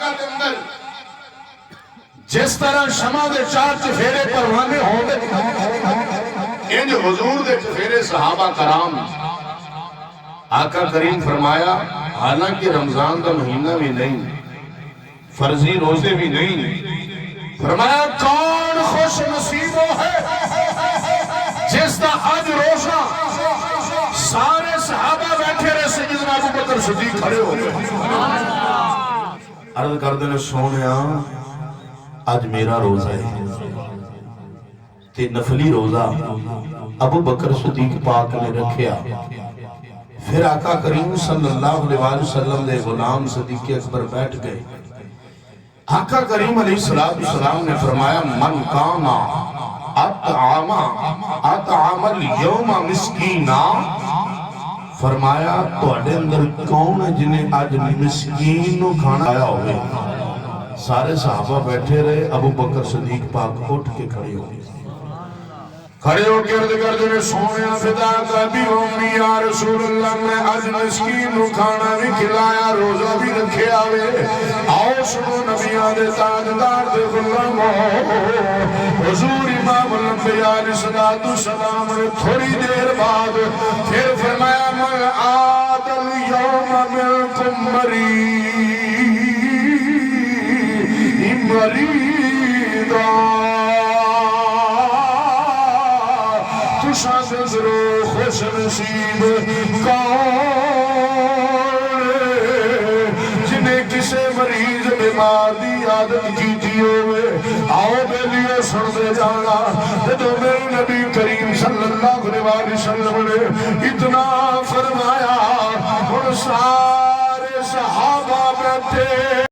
مبارکہ کے اندر جس طرح شمع دے چار چفیرے پروانے ہوں دے انج حضور دے چفیرے صحابہ کرام آقا کریم فرمایا حالانکہ رمضان دا مہینہ بھی نہیں فرضی روزے بھی نہیں فرمایا کون خوش نصیبوں ہے جس دا آج روزہ سارے صحابہ بیٹھے رہے سیدنا ابو بکر صدیق کھڑے ہو گئے عرض کر دینے سونیا آج میرا روزہ ہے تے نفلی روزہ ابو بکر صدیق پاک نے رکھیا پھر آقا کریم صلی اللہ علیہ وسلم دے غلام صدیق اکبر بیٹھ گئے آقا کریم علیہ السلام نے فرمایا من کاما اطعام اليوم مسکینا فرمایا تو اڈے اندر کون ہے جنہیں آج مسکین نو کھانا آیا ہوئے سارے صحابہ بیٹھے رہے ابو بکر صدیق پاک اٹھ کے کھڑے ہوئے کھڑے ہو کے عرض کر دینے سونیا فدا کا بھی امی یا رسول اللہ میں آج مسکین نو کھانا بھی کھلایا روزہ بھی رکھے آوے آؤ سنو نبیاں دے تاجدار دے غلام حضور امام الانبیاء علیہ السلام نے تھوڑی دیر بعد پھر فرمایا من آد اليوم ملکم مریضا شاندرو خوش نصیب کون جنہیں کسے مریض بیمار دی عادت کیتی ہوئے آؤ بے لیے سن دے جانا جو میرے نبی کریم صلی اللہ علیہ وسلم نے اتنا فرمایا اور سارے صحابہ بیٹھے